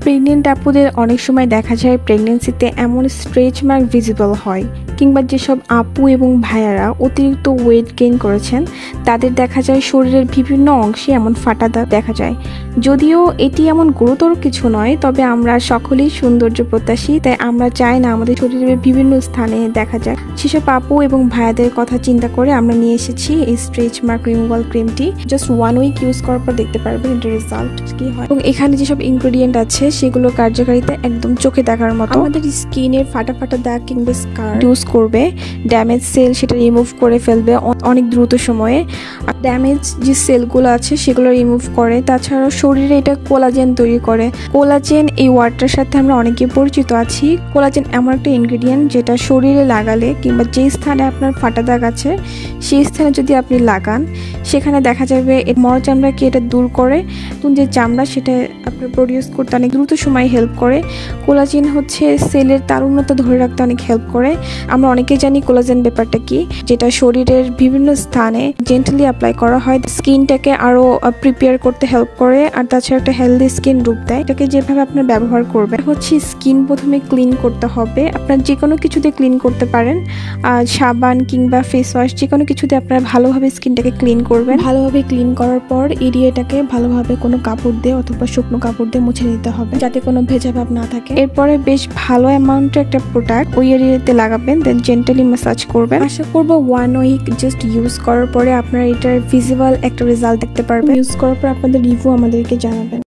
Pregnant আপুদের অনেক সময় দেখা যায় প্রেগনেন্সিতে এমন স্ট্রেচ মার্ক ভিজিবল হয়, কিংবা যেসব আপু এবং ভাইয়ারা অতিরিক্ত ওয়েট গেইন করেছেন তাদের দেখা যায় শরীরের বিভিন্ন অংশে এমন ফাটা দাগ দেখা যায়। যদিও এটি এমন গুরুতর কিছু নয়, তবে আমরা সকলেই সৌন্দর্য প্রত্যাশী, তাই আমরা চাই না আমাদের শরীরের বিভিন্ন স্থানে দেখা যায়। সেসব আপু এবং ভাইয়াদের কথা চিন্তা করে আমরা নিয়ে এসেছি এই স্ট্রেচ মার্ক রিমুভাল ক্রিমটি। জাস্ট 1 উইক ইউজ করার পর দেখতে পারবেন এটার রেজাল্ট কি হয়। এবং এখানে যেসব ইনগ্রেডিয়েন্ট আছে সেগুলো কার্যকারিতা একদম চোখে দেখার মতো। আমাদের স্কিনের ফাটা ফাটা দাগ কিংবা স্কার ইউজ করবে, ড্যামেজ সেল সেটা রিমুভ করে ফেলবে অনেক দ্রুত সময়ে। আর ড্যামেজ যে সেলগুলো আছে সেগুলো রিমুভ করে। তাছাড়া শরীরে এটা কোলাজেন তৈরি করে। কোলাজেন এই ওয়ার্ডটার সাথে আমরা অনেকে পরিচিত আছি। কোলাজেন এমন একটা ইনগ্রেডিয়েন্ট যেটা শরীরে লাগালে কিংবা যে স্থানে আপনার ফাটা দাগ আছে সেই স্থানে যদি আপনি লাগান, সেখানে দেখা যাবে মরা চামড়াকে এটা দূর করে, যে চামড়া সেটা আপনার প্রডিউস করতে অনেক দ্রুত সময় হেল্প করে। কোলাজেন হচ্ছে সেলের তারুণ্যতা ধরে রাখতে অনেক হেল্প করে। আমরা অনেকেই জানি কোলাজেন ব্যাপারটা কি, যেটা শরীরের বিভিন্ন স্থানে জেন্টলি অ্যাপ্লাই করা হয়, স্কিনটাকে আরো প্রিপেয়ার করতে হেল্প করে। আর তাছাড়া একটা হেলদি স্কিন রূপ দেয়। এটাকে যেভাবে আপনার ব্যবহার করবেন হচ্ছে স্কিন প্রথমে ক্লিন করতে হবে। আপনার যে কোনো কিছুতে ক্লিন করতে পারেন, সাবান কিংবা ফেস ওয়াশ যে কোনো কিছুতে আপনারা ভালোভাবে স্কিনটাকে ক্লিন করবেন। ভালোভাবে ক্লিন করার পর এরিয়াটাকে ভালোভাবে কোনো কাপড় দিয়ে অথবা শুকনো কাপড় দিয়ে মুছে নিতে হবে, যাতে কোনো ভেজা ভাব না থাকে। এরপরে বেশ ভালো অ্যামাউন্টের একটা প্রোডাক্ট ওই এরিয়াতে লাগাবেন, দেন জেন্টালি ম্যাসাজ করবেন। আশা করবো 1 উইক জাস্ট ইউজ করার পরে আপনারা এটার ভিজিবল একটা রেজাল্ট দেখতে পারবেন। ইউজ করার পর আপনাদের রিভিউ আমাদেরকে জানাবেন।